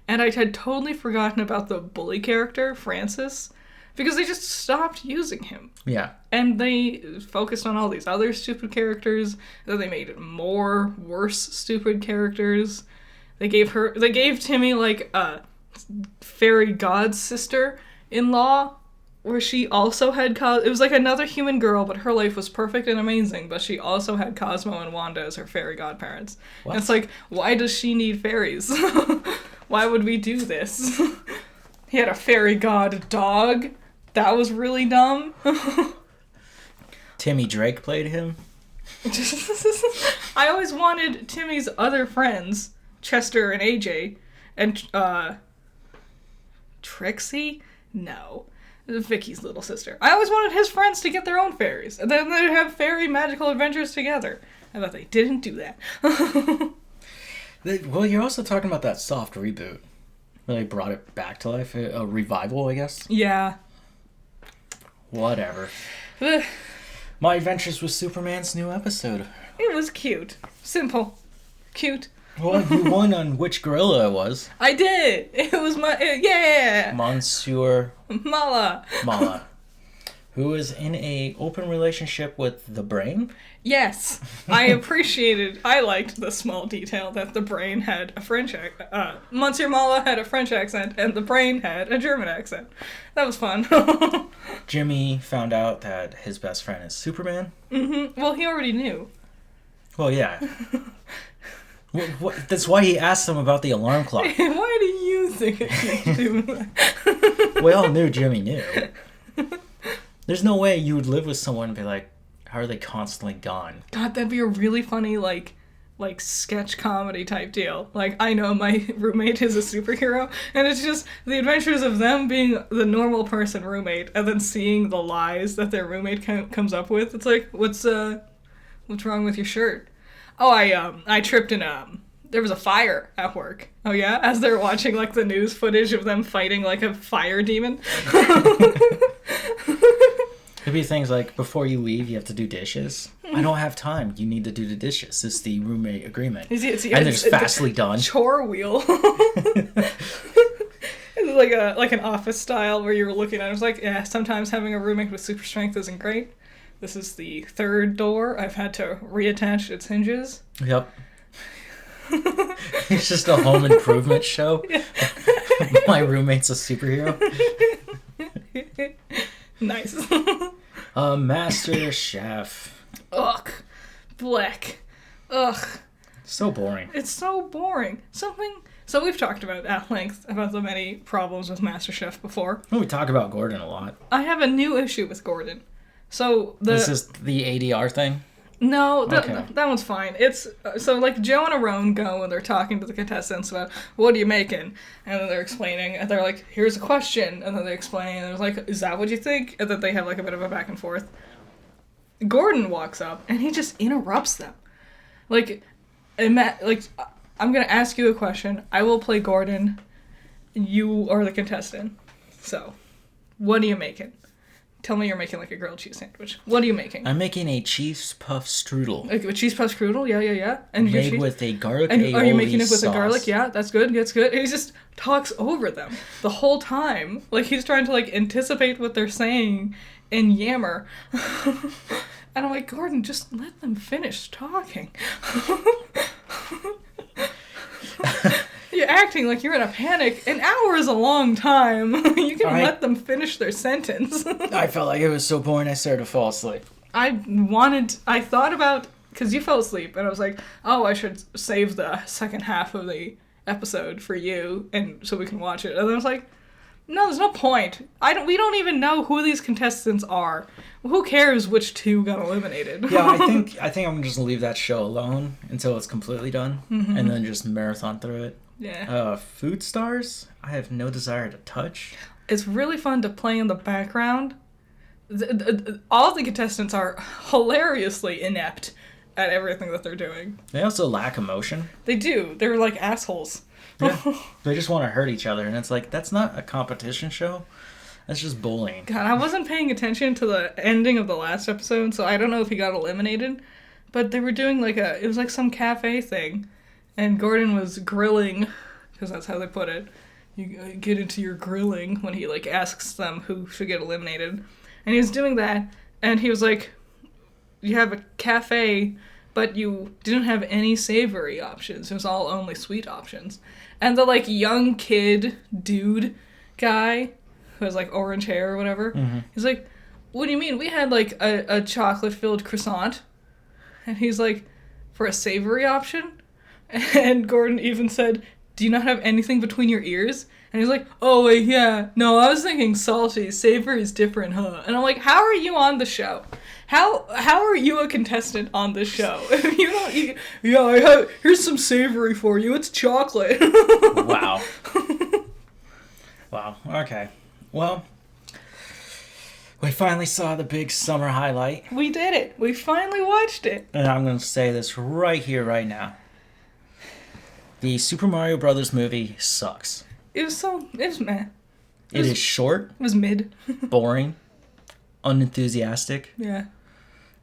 And I had totally forgotten about the bully character, Francis. Because they just stopped using him. Yeah. And they focused on all these other stupid characters. Then they made more worse stupid characters. They gave Timmy like a fairy god sister-in-law, where she also had it was like another human girl, but her life was perfect and amazing, but she also had Cosmo and Wanda as her fairy godparents. What? And it's like, why does she need fairies? Why would we do this? He had a fairy god dog. That was really dumb. Timmy Drake played him. I always wanted Timmy's other friends, Chester and AJ, and Trixie? No. Vicky's little sister. I always wanted his friends to get their own fairies, and then they'd have fairy magical adventures together. I thought they didn't do that. Well, you're also talking about that soft reboot. Where they brought it back to life. A revival, I guess. Yeah. Whatever. My Adventures with Superman's new episode. It was cute. Simple. Cute. Well, you won on which gorilla it was. I did. It was yeah. Monsieur Mala. Who is in a open relationship with the Brain. Yes. I liked the small detail that the Brain had a French accent. Monsieur Mala had a French accent and the Brain had a German accent. That was fun. Jimmy found out that his best friend is Superman. Mm-hmm. Well, he already knew. Well, yeah. That's why he asked him about the alarm clock. Why do you think I should do that? We all knew Jimmy knew. There's no way you would live with someone and be like, how are they constantly gone? God, that'd be a really funny, like sketch comedy type deal. Like, I know my roommate is a superhero, and it's just the adventures of them being the normal person roommate, and then seeing the lies that their roommate comes up with. It's like, what's wrong with your shirt? Oh, I tripped in there was a fire at work. Oh yeah? As they're watching like the news footage of them fighting like a fire demon. Could be things like, before you leave, you have to do dishes. I don't have time. You need to do the dishes. It's the roommate agreement. And they're just fastly done. Chore wheel. It's like an office style where you're looking at it. It's like, yeah, sometimes having a roommate with super strength isn't great. This is the third door. I've had to reattach its hinges. Yep. It's just a home improvement show. Yeah. My roommate's a superhero. Nice. Master Chef. Ugh. Black. Ugh. So boring. It's so boring. So we've talked about at length about the many problems with MasterChef before. Well, we talk about Gordon a lot. I have a new issue with Gordon. So This is the ADR thing? No, that one's fine. It's so like Joe and Aaron go and they're talking to the contestants about what are you making, and then they're explaining, and they're like, "Here's a question," and then they explain, and they're like, "Is that what you think?" And then they have like a bit of a back and forth. Gordon walks up and he just interrupts them, like, I'm gonna ask you a question. I will play Gordon. You are the contestant. So, what are you making? Tell me you're making like a grilled cheese sandwich. What are you making? I'm making a cheese puff strudel. Like a cheese puff strudel? Yeah. And made with a garlic and aioli are you making it with sauce. a garlic? Yeah, that's good. And he just talks over them the whole time. Like he's trying to like anticipate what they're saying and yammer. And I'm like, Gordon, just let them finish talking. You're acting like you're in a panic. An hour is a long time. You can let them finish their sentence. I felt like it was so boring I started to fall asleep. I thought about, because you fell asleep, and I was like, oh, I should save the second half of the episode for you, and so we can watch it. And then I was like, no, there's no point. We don't even know who these contestants are. Who cares which two got eliminated? Yeah, I think I'm just gonna leave that show alone until it's completely done, and then just marathon through it. Yeah. Food stars, I have no desire to touch. It's really fun to play in the background. All the contestants are hilariously inept at everything that they're doing. They also lack emotion. They do. They're like assholes. Yeah. They just want to hurt each other, and it's like, that's not a competition show. That's just bullying. God, I wasn't paying attention to the ending of the last episode, so I don't know if he got eliminated. But they were doing it was like some cafe thing. And Gordon was grilling, because that's how they put it. you get into your grilling when he like asks them who should get eliminated. And he was doing that, and he was like, you have a cafe, but you didn't have any savory options. It was all only sweet options. And the like young kid dude guy who has like orange hair or whatever, he's like, what do you mean? We had like a chocolate-filled croissant. And he's like, for a savory option? And Gordon even said, do you not have anything between your ears? And he's like, oh, wait, yeah. No, I was thinking salty. Savory is different, huh? And I'm like, how are you on the show? How are you a contestant on this show? If you don't eat, here's some savory for you. It's chocolate. Wow. Wow. Okay. Well, we finally saw the big summer highlight. We did it. We finally watched it. And I'm going to say this right here, right now. The Super Mario Brothers movie sucks. It was meh. It is short. It was mid. Boring. Unenthusiastic. Yeah.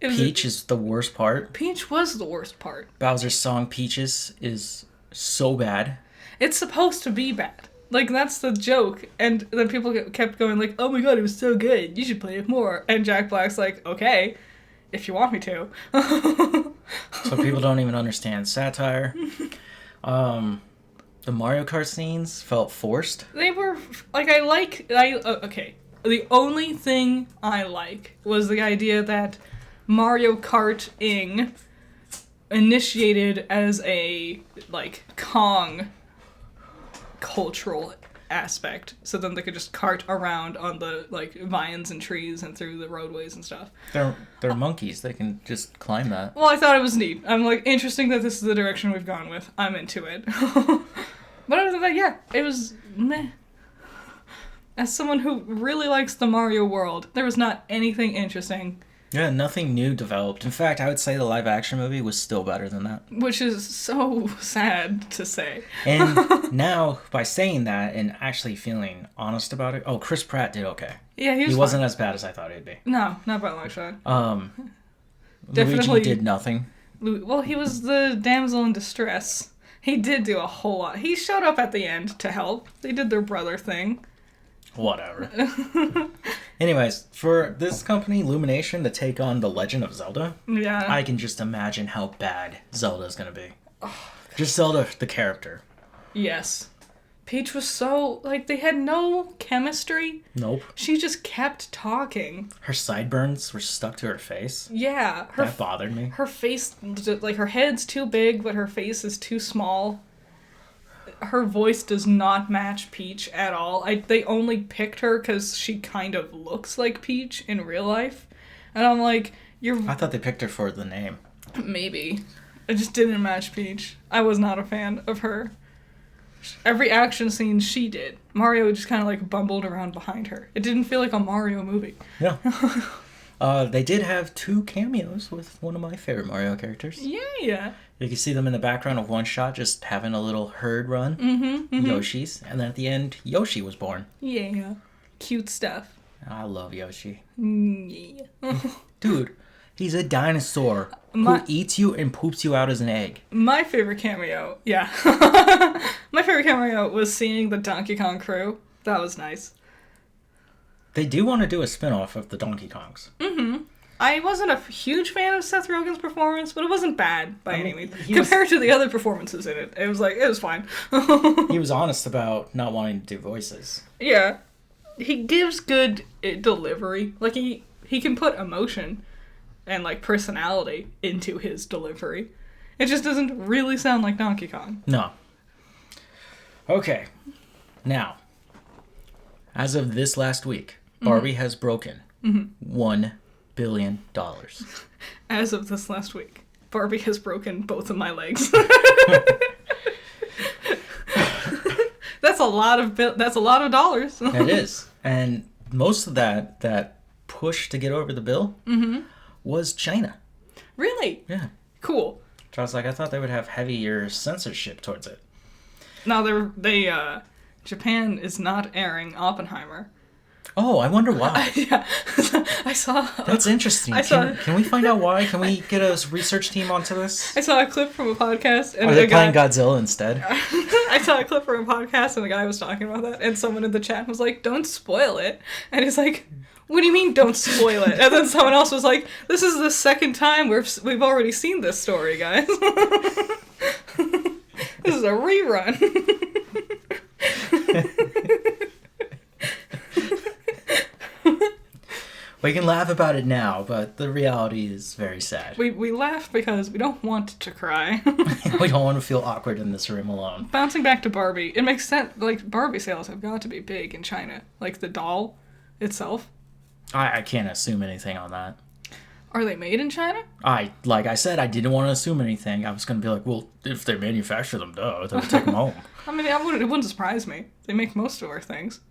Peach is the worst part. Peach was the worst part. Bowser's song Peaches is so bad. It's supposed to be bad. Like, that's the joke. And then people kept going like, oh my god, it was so good. You should play it more. And Jack Black's like, okay, if you want me to. So people don't even understand satire. The Mario Kart scenes felt forced. They were, like, okay. The only thing I like was the idea that Mario Kart-ing initiated as a, like, Kong cultural aspect, so then they could just cart around on the like vines and trees and through the roadways and stuff. They're monkeys. They can just climb that. Well, I thought it was neat. I'm like, interesting that this is the direction we've gone with. I'm into it. But other than that, yeah, it was meh. As someone who really likes the Mario world, there was not anything interesting. Yeah, nothing new developed. In fact, I would say the live-action movie was still better than that. Which is so sad to say. And now, by saying that and actually feeling honest about it... Oh, Chris Pratt did okay. Yeah, he wasn't as bad as I thought he'd be. No, not by a long shot. Definitely, Luigi did nothing. Well, he was the damsel in distress. He did do a whole lot. He showed up at the end to help. They did their brother thing. Whatever. Anyways, for this company, Illumination, to take on The Legend of Zelda, yeah, I can just imagine how bad Zelda's gonna be. Just Zelda, the character. Yes. Peach was so, like, they had no chemistry. Nope. She just kept talking. Her sideburns were stuck to her face. Yeah. That bothered me. Her face, like, her head's too big, but her face is too small. Her voice does not match Peach at all. They only picked her because she kind of looks like Peach in real life. And I'm like, I thought they picked her for the name. Maybe. It just didn't match Peach. I was not a fan of her. Every action scene she did, Mario just kind of like bumbled around behind her. It didn't feel like a Mario movie. Yeah. They did have 2 cameos with one of my favorite Mario characters. Yeah. You can see them in the background of one shot just having a little herd run. Yoshi's. And then at the end, Yoshi was born. Yeah. Cute stuff. I love Yoshi. Yeah. Dude, he's a dinosaur who eats you and poops you out as an egg. My favorite cameo, yeah. My favorite cameo was seeing the Donkey Kong crew. That was nice. They do want to do a spin-off of the Donkey Kongs. I wasn't a huge fan of Seth Rogen's performance, but it wasn't bad by any means. Compared to the other performances in it, it was fine. He was honest about not wanting to do voices. Yeah. He gives good delivery. Like, he can put emotion and, like, personality into his delivery. It just doesn't really sound like Donkey Kong. No. Okay. Now, as of this last week, Barbie has broken $1 billion. As of this last week, Barbie has broken both of my legs. That's a lot of dollars. It is. And most of that push to get over the bill was China. Really? Yeah. Cool. So I was like, I thought they would have heavier censorship towards it. No, Japan is not airing Oppenheimer. Oh, I wonder why. Yeah, I saw. That's interesting. Can we find out why? Can we get a research team onto this? I saw a clip from a podcast, and Are they playing Godzilla instead? I saw a clip from a podcast, and the guy was talking about that, and someone in the chat was like, "Don't spoil it," and he's like, "What do you mean, don't spoil it?" And then someone else was like, "This is the second time we've already seen this story, guys. This is a rerun." We can laugh about it now, but the reality is very sad. We laugh because we don't want to cry. We don't want to feel awkward in this room alone. Bouncing back to Barbie, it makes sense. Like, Barbie sales have got to be big in China. Like, the doll itself. I can't assume anything on that. Are they made in China? Like I said, I didn't want to assume anything. I was going to be like, well, if they manufacture them, duh, they would take them home. I mean, it wouldn't surprise me. They make most of our things.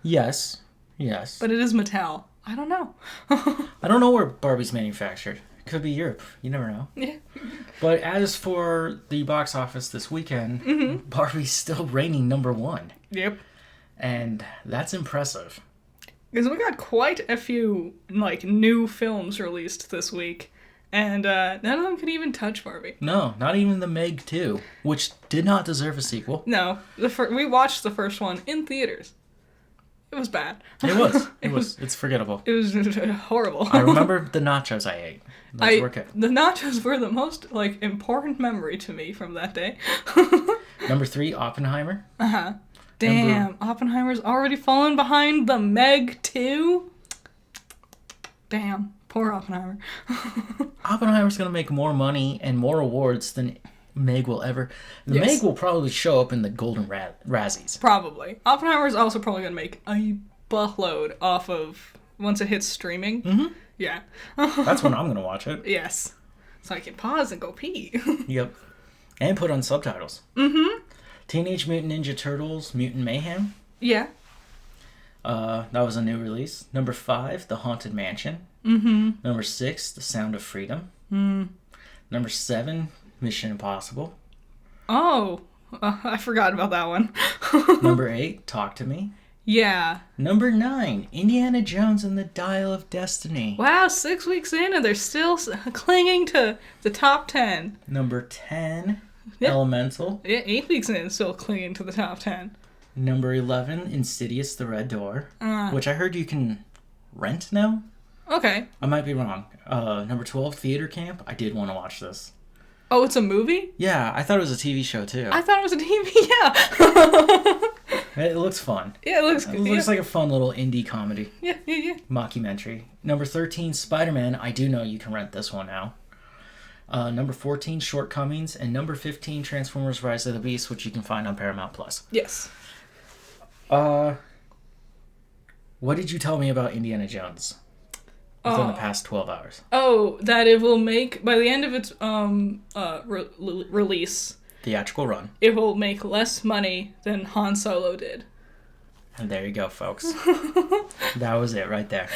Yes. But it is Mattel. I don't know. I don't know where Barbie's manufactured. It could be Europe. You never know. Yeah. But as for the box office this weekend, Barbie's still reigning #1. Yep. And that's impressive. Because we got quite a few, like, new films released this week. And none of them could even touch Barbie. No, not even the Meg 2, which did not deserve a sequel. No. We watched the first one in theaters. It was bad. It was. It's forgettable. It was horrible. I remember the nachos I ate. Those were good. The nachos were the most, like, important memory to me from that day. #3, Oppenheimer. Uh-huh. Damn, Oppenheimer's already fallen behind the Meg 2? Damn, poor Oppenheimer. Oppenheimer's going to make more money and more awards than Meg will ever. Meg will probably show up in the Golden Razzies. Probably. Oppenheimer's also probably going to make a buttload off of once it hits streaming. Mm-hmm. Yeah. That's when I'm going to watch it. Yes. So I can pause and go pee. Yep. And put on subtitles. Mm-hmm. Teenage Mutant Ninja Turtles, Mutant Mayhem. Yeah. That was a new release. #5, The Haunted Mansion. Mm-hmm. #6, The Sound of Freedom. Mm. #7, Mission Impossible. Oh, I forgot about that one. #8, Talk to Me. Yeah. #9, Indiana Jones and the Dial of Destiny. Wow, 6 weeks in and they're still clinging to the top 10. #10, Yep. Elemental. Yeah, 8 weeks in, still clinging to the top 10. #11, Insidious: The Red Door, which I heard you can rent now. Okay. I might be wrong. #12, Theater Camp. I did want to watch this. Oh, it's a movie? Yeah, I thought it was a TV show too. I thought it was a TV, yeah. It looks fun. Yeah, it looks good. It looks like a fun little indie comedy. Yeah. Mockumentary. #13, Spider-Man. I do know you can rent this one now. #14, Shortcomings, and #15, Transformers: Rise of the Beast, which you can find on Paramount Plus. Yes. What did you tell me about Indiana Jones within the past 12 hours? Oh, that it will make, by the end of its release, Theatrical run. it will make less money than Han Solo did. And there you go, folks. That was it right there.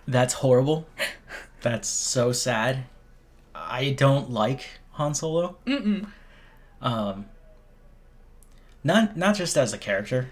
That's horrible. That's so sad. I don't like Han Solo. Mm-mm. Not just as a character.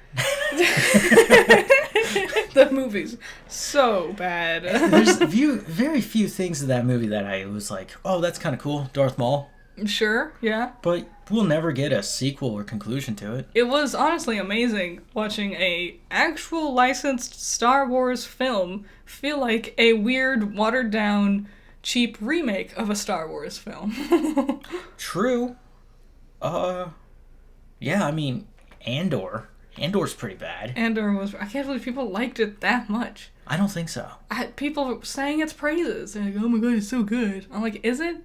The movie's so bad. There's very few things in that movie that I was like, oh, that's kind of cool. Darth Maul. Sure, yeah. But we'll never get a sequel or conclusion to it. It was honestly amazing watching a actual licensed Star Wars film feel like a weird, watered-down, cheap remake of a Star Wars film. True. Yeah, I mean, Andor's pretty bad. Andor was... I can't believe people liked it that much. I don't think so. People sang its praises. They're like, oh my god, it's so good. I'm like, is it?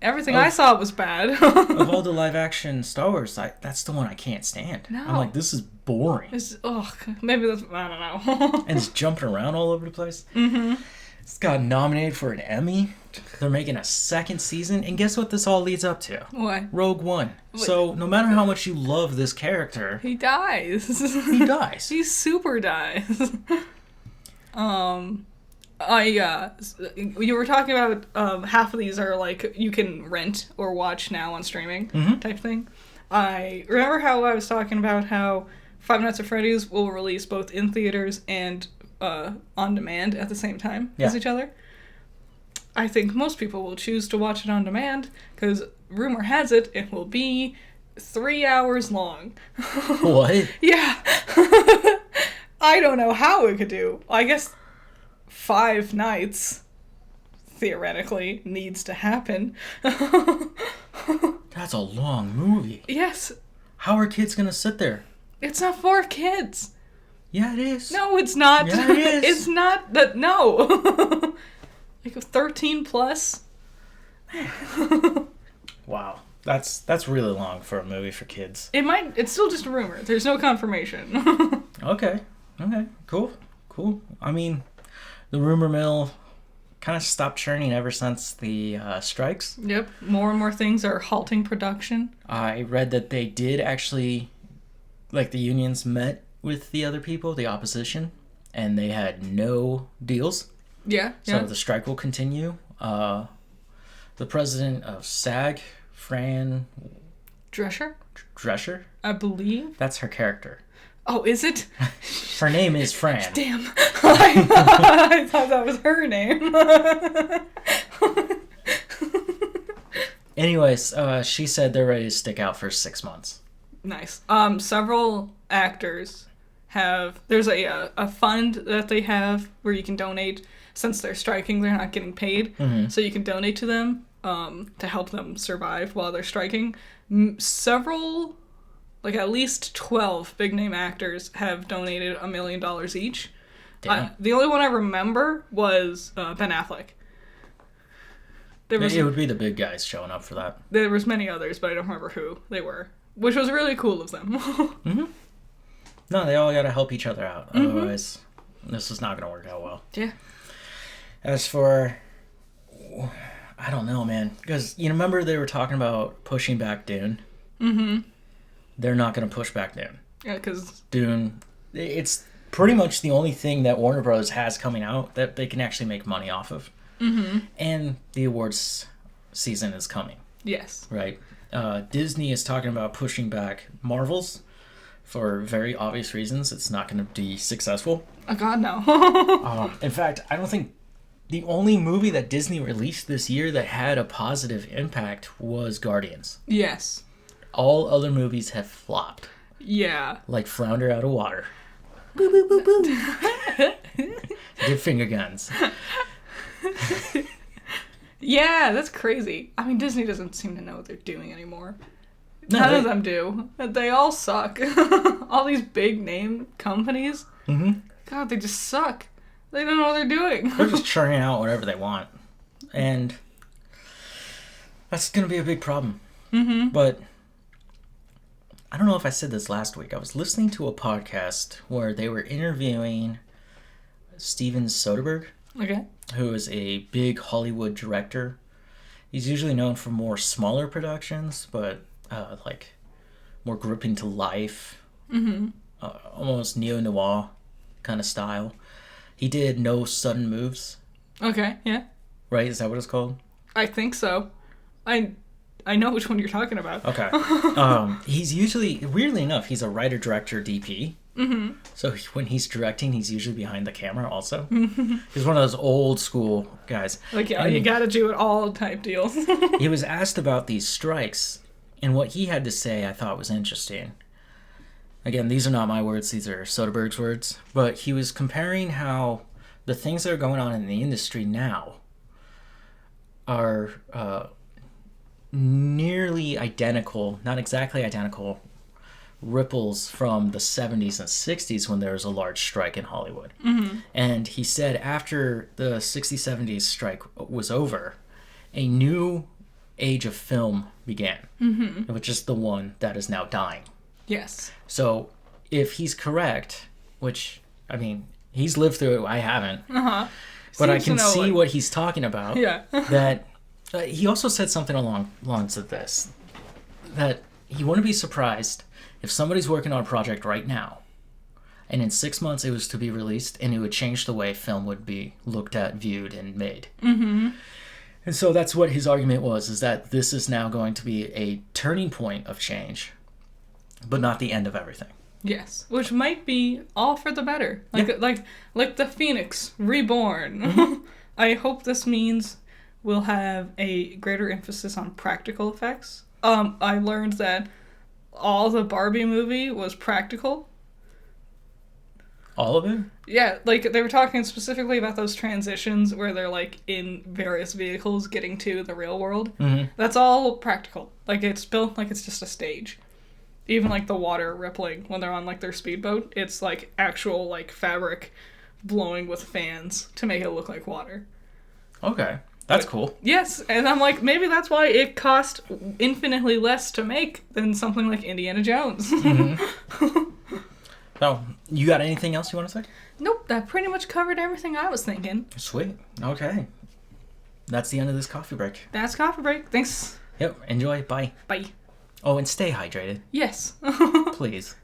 Everything I saw was bad. Of all the live-action Star Wars, that's the one I can't stand. No. I'm like, this is boring. Maybe that's... I don't know. And it's jumping around all over the place. Mm-hmm. It's got nominated for an Emmy. They're making a second season. And guess what this all leads up to? What? Rogue One. So no matter how much you love this character... He dies. He dies. He super dies. You were talking about half of these are like you can rent or watch now on streaming type thing. I remember how I was talking about how Five Nights at Freddy's will release both in theaters and on demand at the same time as each other. I think most people will choose to watch it on demand because rumor has it will be 3 hours long. What? Yeah. I don't know how it could do. I guess 5 nights, theoretically, needs to happen. That's a long movie. Yes. How are kids going to sit there? It's not for kids. Yeah, it is. No, it's not. Yeah, it is. It's not that. No. Like 13 plus. Wow. That's really long for a movie for kids. It's still just a rumor. There's no confirmation. Okay. Cool. I mean, the rumor mill kind of stopped churning ever since the strikes. Yep. More and more things are halting production. I read that they did actually, like, the unions met with the other people, the opposition, and they had no deals. Yeah. So the strike will continue. The president of SAG, Fran Drescher, I believe. that's her character. Oh, is it? Her name is Fran. Damn. I thought that was her name. Anyways, she said they're ready to stick out for 6 months. Nice. Several actors there's a fund that they have where you can donate. Since they're striking, they're not getting paid. Mm-hmm. So you can donate to them to help them survive while they're striking. Several, like at least 12 big name actors have donated $1 million each. The only one I remember was Ben Affleck. It would be the big guys showing up for that. There was many others, but I don't remember who they were, which was really cool of them. Mm-hmm. No, they all got to help each other out. Mm-hmm. Otherwise, this is not going to work out well. Yeah. As for, I don't know, man. Because you remember they were talking about pushing back Dune? Mm-hmm. They're not going to push back Dune. Yeah, because Dune, it's pretty much the only thing that Warner Bros. Has coming out that they can actually make money off of. Mm-hmm. And the awards season is coming. Yes. Right. Disney is talking about pushing back Marvel's for very obvious reasons. It's not going to be successful. Oh, God, no. In fact, I don't think the only movie that Disney released this year that had a positive impact was Guardians. Yes. All other movies have flopped. Yeah. Like Flounder Out of Water. Boo, boo, boo, boo. Did finger guns. Yeah, that's crazy. I mean, Disney doesn't seem to know what they're doing anymore. No, None of them do. They all suck. All these big name companies. Mm-hmm. God, they just suck. They don't know what they're doing. They're just churning out whatever they want. And that's going to be a big problem. Mm-hmm. But I don't know if I said this last week. I was listening to a podcast where they were interviewing Steven Soderbergh. Okay. Who is a big Hollywood director. He's usually known for more smaller productions, but like more gripping to life, almost neo-noir kind of style. He did No Sudden Moves. Okay, yeah. Right? Is that what it's called? I think so. I know which one you're talking about. Okay. He's usually, weirdly enough, he's a writer-director DP. Mm-hmm. So when he's directing, he's usually behind the camera also. He's one of those old school guys. Like, yeah, you gotta do it all type deals. He was asked about these strikes, and what he had to say I thought was interesting. Again, these are not my words, these are Soderbergh's words. But he was comparing how the things that are going on in the industry now are nearly identical, not exactly identical, ripples from the 70s and 60s when there was a large strike in Hollywood. Mm-hmm. And he said after the 60s, 70s strike was over, a new age of film began, which is the one that is now dying. Yes. So if he's correct, which, I mean, he's lived through it, I haven't, but I can see what he's talking about. Yeah. That he also said something along lines of this, that he wouldn't be surprised if somebody's working on a project right now, and in 6 months it was to be released, and it would change the way film would be looked at, viewed, and made. Mm-hmm. And so that's what his argument was, is that this is now going to be a turning point of change, but not the end of everything. Yes, which might be all for the better. Like the Phoenix reborn. Mm-hmm. I hope this means we'll have a greater emphasis on practical effects. I learned that all the Barbie movie was practical. All of it? Yeah, like they were talking specifically about those transitions where they're like in various vehicles getting to the real world. Mm-hmm. That's all practical. Like it's built like it's just a stage. Even like the water rippling when they're on like their speedboat, it's like actual like fabric blowing with fans to make it look like water. Okay. That's cool. Yes, and I'm like, maybe that's why it cost infinitely less to make than something like Indiana Jones. Mm-hmm. So, you got anything else you want to say? Nope, that pretty much covered everything I was thinking. Sweet. Okay. That's the end of this coffee break. That's coffee break. Thanks. Yep. Enjoy. Bye. Bye. Oh, and stay hydrated. Yes. Please.